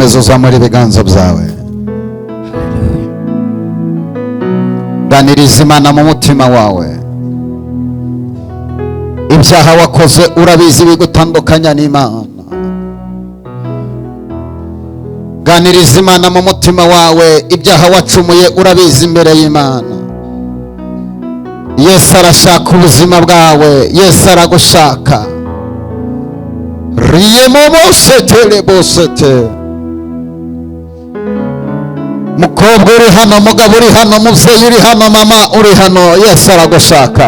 komeza uzamura ibiganza byawe. Ganiriza Imana mu mutima wawe. Ibyaha wakoze urabizi bigutandukanya n'Imana. Ganiriza Imana mu mutima wawe. Ibyaha wacumuye urabizi imbere y'Imana. Yesu arashaka ubuzima bwawe. Yesu aragushaka. Riyemomosete. Mukobwa uri hano, mugabo uri hano, mubyeyi uri hano, mama uri hano, Yesu aragushaka.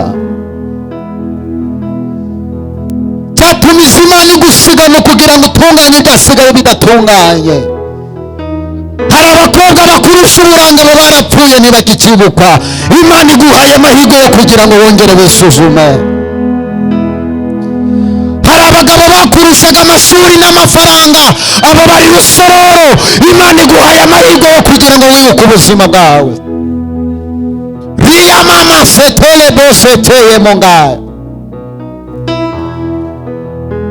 Cyatumije Imana igusigana kugira ngo utunganye ibyasigaye bidatunganye. Hari abakobwa bakurusha uburanga barapfuye ntibakikibuka. Imana iguhaye amahirwe yo kugira ngo wongere wisuzume. Hari abagabo bakurushaga amashuri n'amafaranga, abo bari rusororo. Imana iguhaye amahirwe yo kugira ngo wibuke ubuzima bwawe. Riya mama setele boseteye mongaye.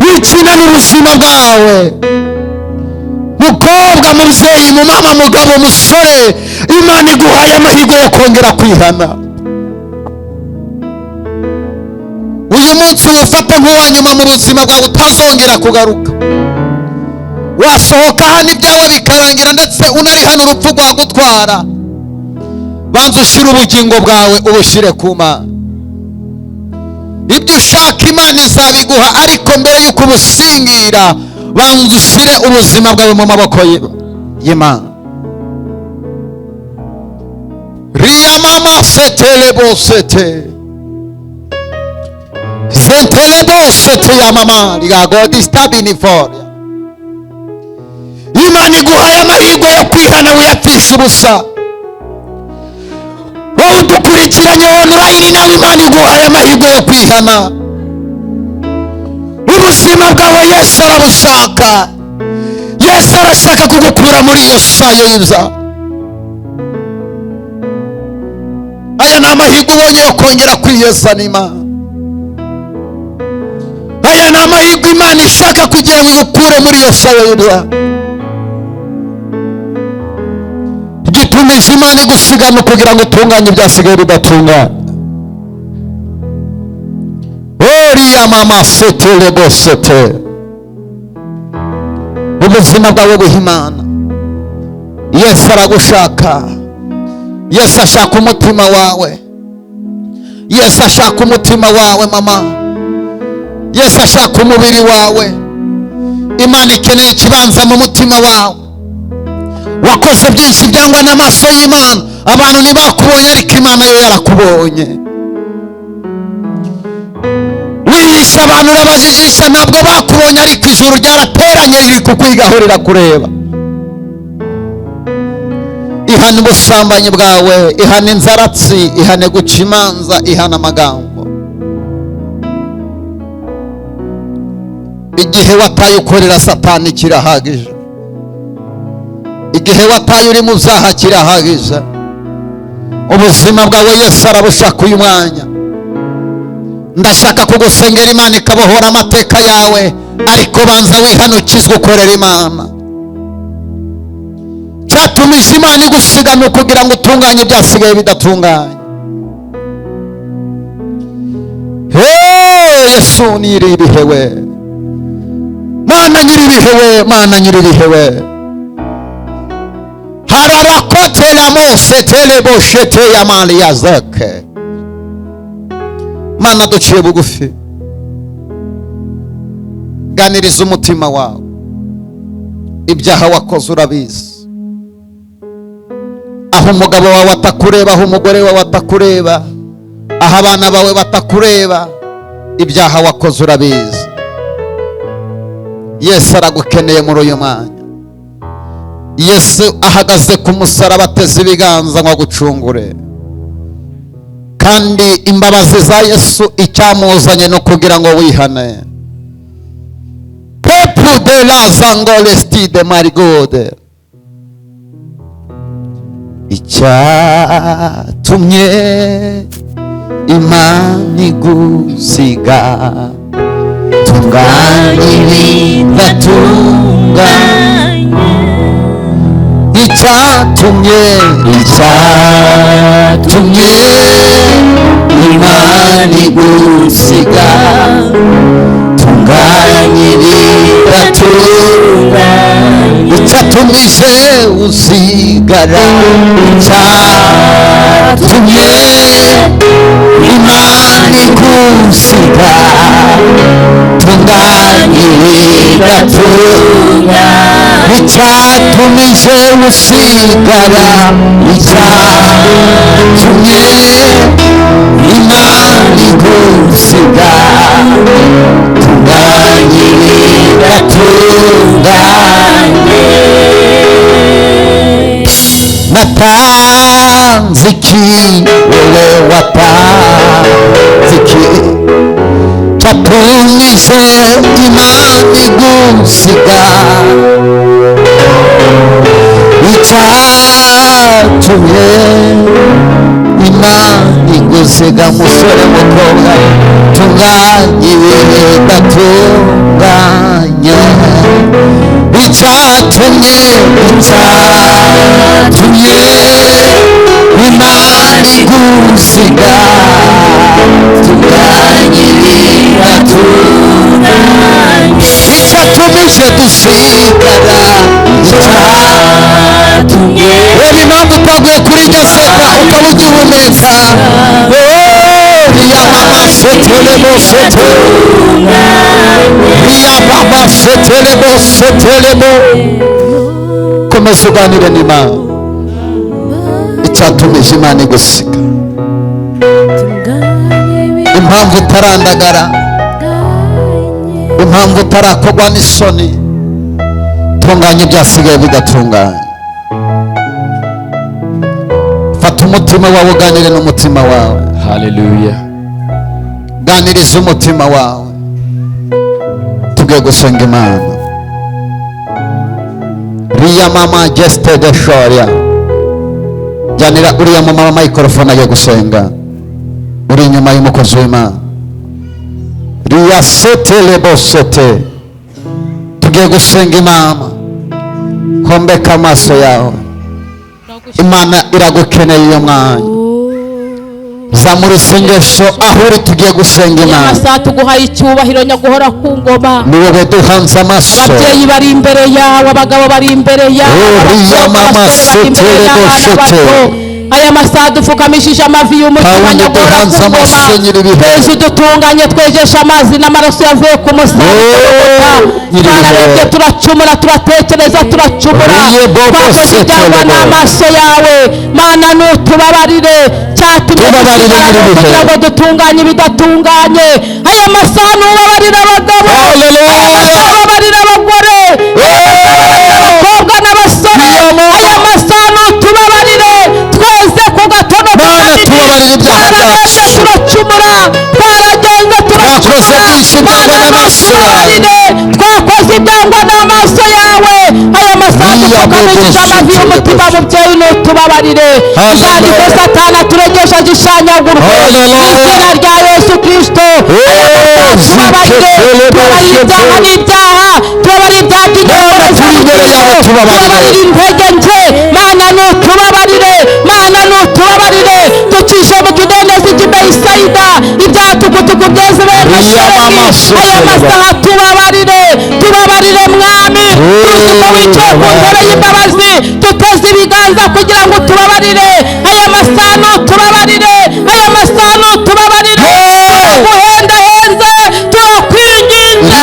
Wikina n'ubuzima bwawe. Mukobwa, mubyeyi, mumama, mugabo, musore, Imana iguhaye amahirwe yo kongera kwihana. Uyu munsi wifata nk'uwanyuma mu buzima bwawe utazongera kugaruka. Wasohoka hano ibyawe bikarangira, ndetse unari hano urupfu rwagutwara. Banza ushyire ubugingo bwawe ubushyire ku Mana. Ibyo ushaka Imana izabiguha, ariko mbere y'uko ubusingira banza ushyire ubuzima bwawe mu maboko y'Imana. Riya mama setele bosete. Setele bosete ya mama. Riya God is stabini for. Imana iguhaye amahirwe yo kwihana wiyapfisha ubusa. Wowe udukurikiranye online nawe, Imana iguhaye amahirwe yo kwihana. Ubuzima bwawe Yesu arabushaka. Yesu arashaka kugukura muri iyo sayo y'ibyaha. Aya ni amahirwe ubonye yo kongera kwiyeza n'Imana. Aya ni amahirwe Imana ishaka kugira ngo igukure muri iyo sayo y'ibyaha. Igitumije Imana igusigana kugira ngo utunganye ibyasigaye bidatunganye. Oriya mama setele bosete. Ubuzima bwawe buha Imana. Yesu aragushaka. Yesu ashaka umutima wawe. Yesu ashaka umutima wawe mama. Yesu ashaka umubiri wawe. Imana ikeneye ikibanza mu mutima wawe. Wakoze byinshi byangwa n'amaso y'Imana. Abantu ntibakubonye, ariko Imana yo yarakubonye. Wihisha abantu urabajijisha, ntabwo bakubonye, ariko ijuru ryarateranye riri kukwigaho rirakureba. Ihana ubusambanyi bwawe, ihana inzaratsi, ihane guca imanza, ihana amagambo. Igihe wataye ukorera Satani kirahagije. Igihe wataye uri mu byaha kirahagije. Ubuzima bwawe Yesu arabushaka uyu mwanya. Ndashaka kugusengera Imana ikabohora amateka yawe, ariko banza wihanukizwe ukorera Imana. Cyatumije Imana igusigana kugira ngo utunganye ibyasigaye bidatunganye. Yesu nyiribihewe. Mana nyiribihewe, Mana nyiribihewe. Harabakote la mose telebo shete ya mali ya zake. Mana duciye bugufi. Ganiriza umutima wawe. Ibyaha wakoze urabizi. Aho umugabo wawe atakureba, aho umugore wawe atakureba, aho abana bawe batakureba, ibyaha wakoze urabizi. Yesu aragukeneye muri uyu mwanya. Yesu ahagaze ku musaraba ateze ibiganza ngo agucungure. Kandi imbabazi za Yesu icyamuzanye no kugira ngo wihane. Peuple de la Zangolesti de Marigode. Icyatumye Imana igusiga, tunganye ibidatunganye. icyatumye Imana igusiga tunganyirira icyatumije usigara icyatumye Imana igusiga tunganyirira icyatumije usigara icyatumye Imana igusiga tunganyirira natanze iki wowe watanze iki cyatumije Imana igusiga icyatumye Imana igusiga musore mukobwa tunganyirira icyatumye Imana igusiga tunganyirira icyatumije dusigara icyatumye reba impamvu utaguye kuri iryo seka ukaba ugihumeka komeza uganire n'Imana icyatumije Imana igusiga impamvu utarandagara impamvu utarakogwa n'isoni tunganya ibyasigaye bigatunganya fata umutima wawe uganire n'umutima wawe haleluya ganiriza umutima wawe tugiye gusenga Imana riya mama geste de shoria janira uriya mama microphone agiye gusenga uri inyuma y'umukozi w'Imana riya sete lebo sete tugiye gusenga Imana hombeka amaso yawe Imana iragukeneye uyu mwanya zamura isengesho aho uri tugiye gusenga Imana amasaha tuguhaye icyubahiro nyaguhora ku ngoma ni wowe duhanze amaso ababyeyi bari imbere yawe abagabo bari imbere yawe aya masaha dupfukamishije amavi y'umutima nyaguhora ku ngoma twese dutunganye twejesha amazi n'amaraso yavuye ku musaraba twararebye turacumura turatekereza turacumura twakoze ibyangwa n'amaso yawe Mana nutubabarire cyatumye kugira ngo dutunganye ibidatunganye aya masaha nubabarire abagabo aya masaha ubabarire abagore abakobwa n'abasore aya masaha nutubabarire tweze ku gatono tubabarire ibyaha byacu turacumura twaragenze turacumura twakoze ibyangwa n'amaso yawe aya masaha dupfukamishije amavi y'umutima mubyeyi nutubabarire uzandiko Satana turegesha gishanyagurwa izina rya Yesu Kristo tubabarire ibyaha n'ibyaha tubabarire ibyaha tubabarire intege nke Mana nutubabarire Mana nutubabarire ducishe mu kidendezi cy'Ibeyisayida ibyaha tugutugu byeze bene Shereki aya masaha tubabarire mwami tuzuko wicaye ku ntebe y'imbabazi tuteze ibiganza kugira ngo tubabarire aya masaha nutubabarire aya masaha nutubabarire turaguhendahenze turakwinginze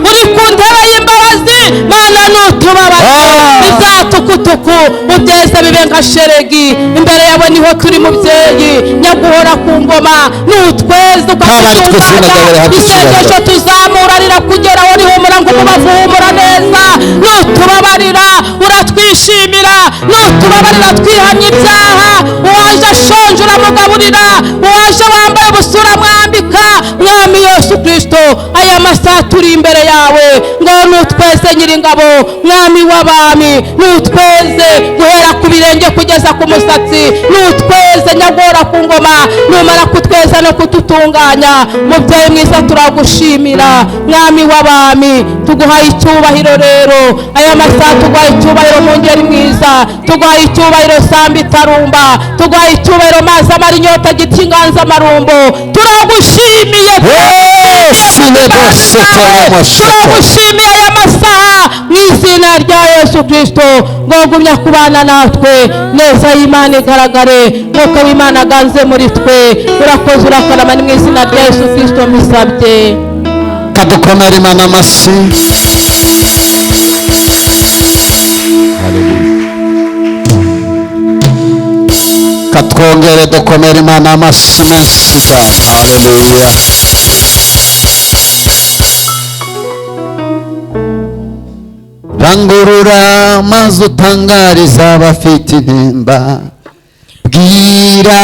uri ku ntebe y'imbabazi Mana nutubabarire izatukutuku ubyeze bibe nka sheregi imbere yawe niho turi mubyeyi nyaguhora ku ngoma nutweze ukatutunganya isengesho tuzamura rirakugeraho rihumura ngo umubavu humura neza nutubabarira uratwishimira nutubabarira twihamye ibyaha uwaje ashonje uramugaburira uwaje wambaye ubusura mwambika mwami Yesu Kristo aya masaha turi imbere yawe ngo nutweze nyiringabo mwami w'abami, nutweze guhera ku birenge kugeza ku musatsi, nutweze nyagora ku ngoma, numara kutweza no kututunganya. Mubyeyi mwiza turagushimira mwami w'abami, tuguhaye icyubahiro rero aya masaha, tuguhaye icyubahiro mwungeri mwiza, tuguhaye icyubahiro samba itarumba, tuguhaye icyubahiro mazi amara inyota giti inganzamarumbo. Turagushimiye, turagushimiye aya masaha mu izina rya Yesu Kristo, ngo gumya kubana natwe neza y'Imana igaragare, nk'uko w'Imana aganze muri twe. Urakoze urakarama, ni mu izina rya Yesu Kristo mbisabye. Kadukomere Imana amashyi. Katwongere dukomere Imana amashyi menshi cyane. Haleluya. Rangurura maze utangariza abafite intimba, bwira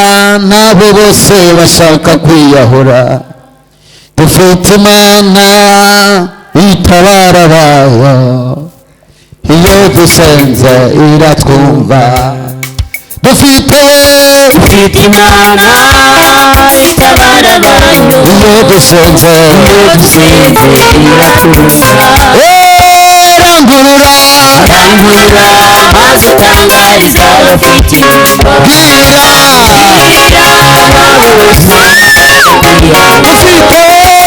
n'abo bose bashaka kwiyahura, dufite Imana itabara abayo, iyo dusenze iratwumva. Dufite Imana itabara abayo, iyo dusenze iratwumva. rangurura maze utangariza abafite intimba, bwira n'abo bose bashaka kwiyahura, dufite itabara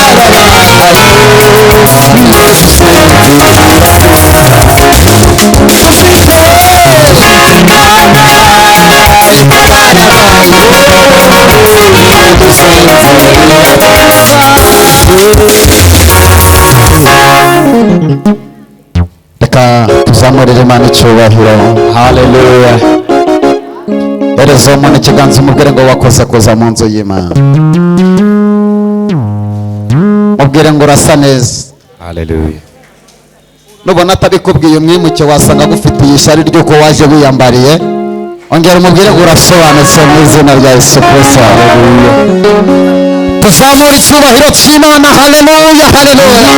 abayo, iyo dusenze iratwumva. Reka tuzamurire Imana icyubahiro. Haleluya. Hereza umuntu ikiganza umubwire ngo wakoze kuza mu nzu y'Imana, mubwire ngo urasa neza. Haleluya. Nubona atabikubwiye umwimuke wasanga agufitiye ishyari ry'uko waje wiyambariye, ongera umubwire ngo urasobanutse mu izina rya Yesu Kristo. Haleluya. Tuzamura icyubahiro cy'Imana. Haleluya, haleluya.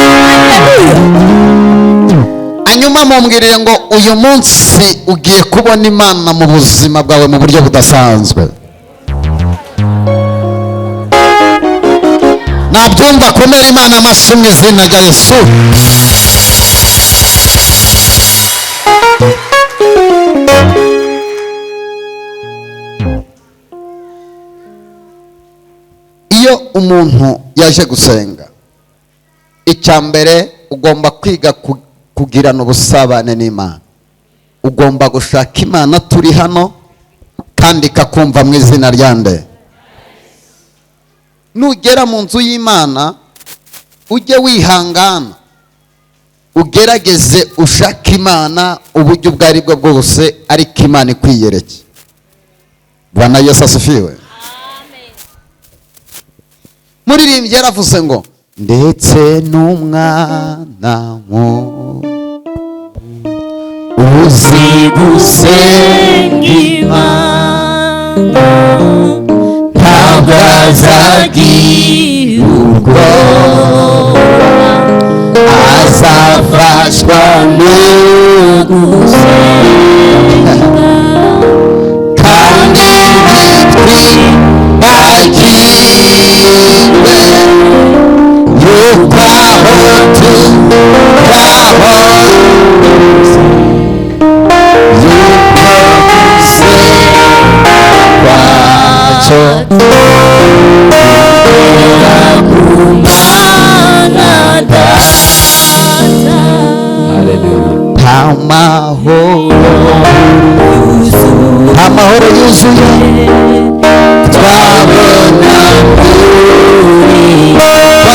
Hanyuma mumbwirire ngo uyu munsi ugiye kubona Imana mu buzima bwawe mu buryo budasanzwe. Nabyumva komera Imana amashyi mu izina rya Yesu. Iyo umuntu yaje gusenga, icya mbere ugomba kwiga kugirana ubusabane n'Imana. Ugomba gushaka Imana turi hano kandi ikakumva mu izina rya nde. Nugera mu nzu y'Imana ujye wihangana, ugerageze ushaka imana uburyo ubwo ari bwo bwose, ariko imana ikwiyereke. Bwana Yesu asifiwe. Muririmbyi yaravuze ngo ndetse n'umwana uzi gusenga Imana ntabwo azagira ubwoba, azafashwa no gusenga kandi bitwibagirwe yuko aho tubaho yuko gusenga kwacu kugera ku Mana Data. Nta mahoro yuzuye twabona kwa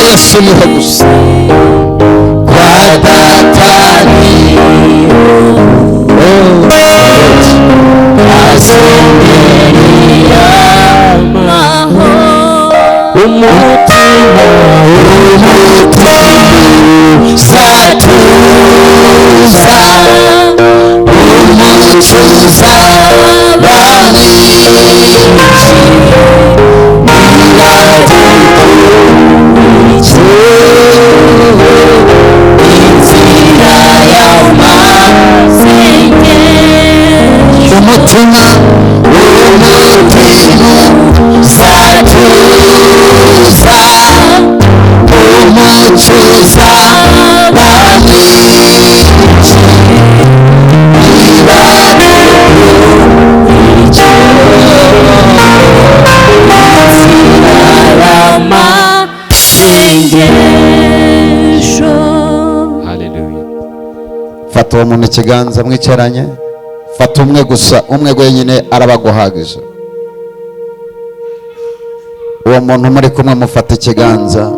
Yesu niho gusa, kwa Data niho asendereye amahoro. Umutima uzatuza, umuco uzaba mwinshi, inzira y'amasengesho. Umutima uzatuza, umuco uzaba mwinshi, fata uwo muntu ikiganza mwicaranye, fata umwe gusa, umwe wenyine arabaguhagije. Uwo muntu muri kumwe mufata ikiganza.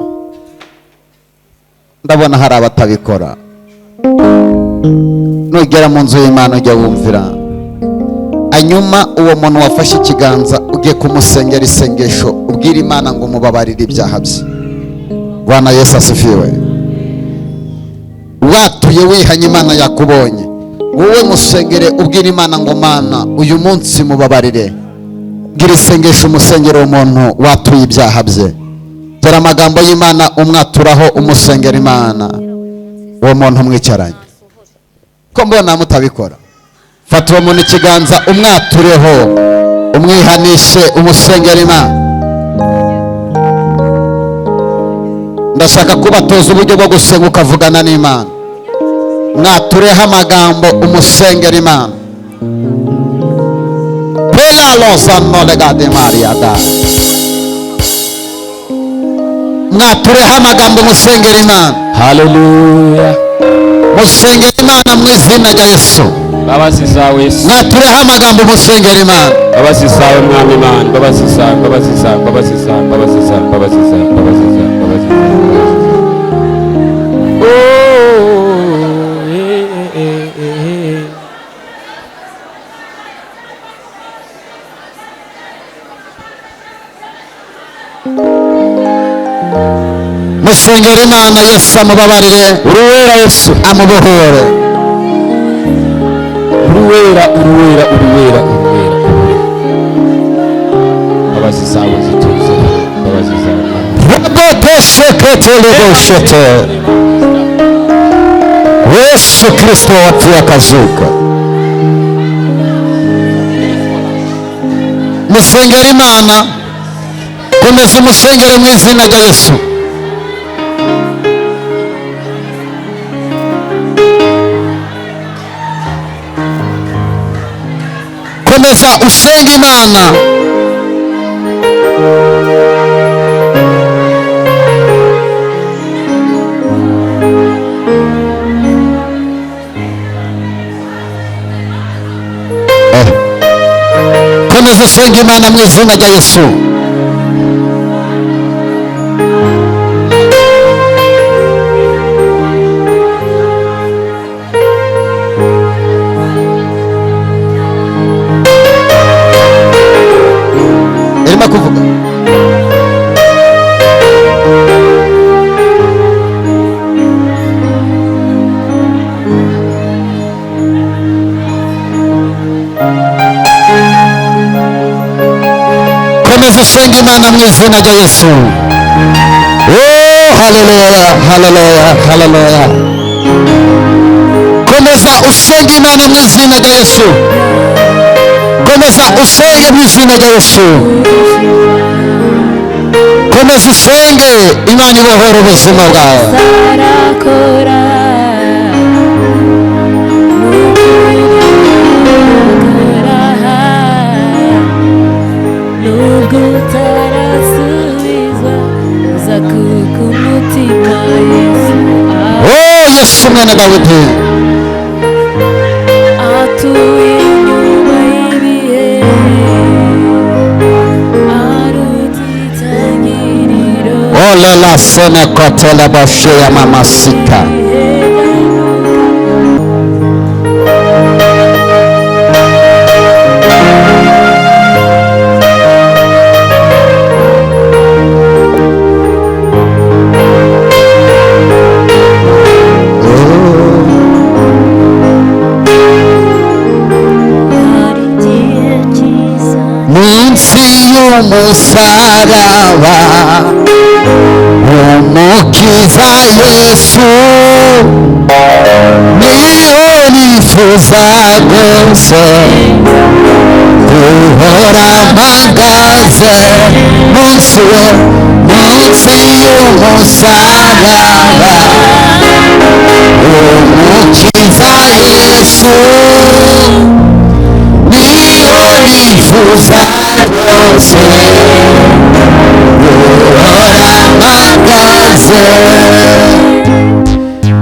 Ndabona hari abatabikora. Nugera mu nzu y'Imana ujya wumvira, hanyuma uwo muntu wafashe ikiganza ugiye kumusengera isengesho, ubwira Imana ngo mubabarire ibyaha bye. Bwana Yesu asifiwe. Watuye wihanye, Imana yakubonye, wowe musengere ubwira Imana ngo Mana uyu munsi mubabarire. Gira isengesho umusengera umuntu watuye ibyaha bye. Tera amagambo y'Imana umwaturaho, umusengera Imana. Uwo muntu mwicaranye ko mbona mutabikora, fata uwo muntu ikiganza umwatureho, umwihanishe, umusengera Imana. Ndashaka kubatoza uburyo bwo gusenga ukavugana n'Imana. Mwatureho amagambo, umusengera Imana. Pela losa nolega de Maria da. Mwatureho amagambo, umusengera Imana. Haleluya. Musengera Imana mu izina rya Yesu. Babazi zawe Yesu. Mwatureho amagambo, umusengera Imana. Babazi zawe Mwami Imana. Babazi zawe, babazi zawe, babazi zawe, babazi zawe, babazi zawe, babazi zawe, babazi zawe. Musengera Imana. Yesu amubabarire, Uruwera Yesu, amubohore. uruwera, uruwera, uruwera, uruwera. Babazi zawe zituze, babazi zawe. Rabotosheketelegoshete. Yesu Kristo wapfuye akazuka. Musengera Imana, komeza umusengere mu izina rya Yesu. Komeza usenga Imana. Komeza usenga Imana mu izina rya Yesu. dusenga imana mu izina rya yesu. Oh, haleluya, haleluya, haleluya. Komeza usenga imana mu izina rya yesu. Komeza usenge mu izina rya yesu. Komeza usenge, imana ibohora ubuzima bwawe. Oh, Yesu mwana Dawidi. Ole la sene kotele bashe ya mama sika. Munsi y'umusaraba umukiza Yesu niho nifuza rwose guhora mpagaze munsi y'umusaraba umukiza Yesu niho nifuza rwose guhora mpagaze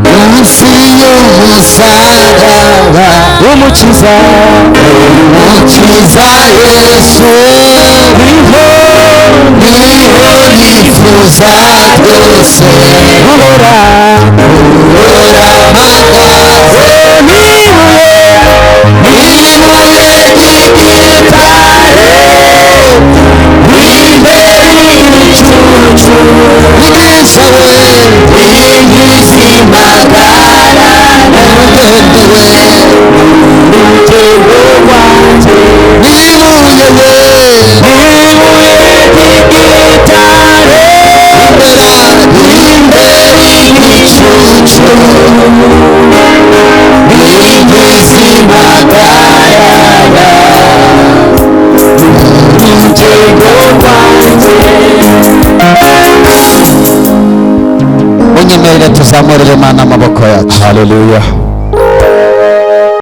munsi y'umusaraba umukiza Yesu niho nifuza rwose guhora mpagaze ibuye ry'igitare imbere y'igicucu ubwiza we igisimagara n'urugendo we urugendo rwanjye n'ibuye we ibuye ry'igitare imbere y'igicucu unyemerere tuzamurire Imana amaboko yacu. Haleluya.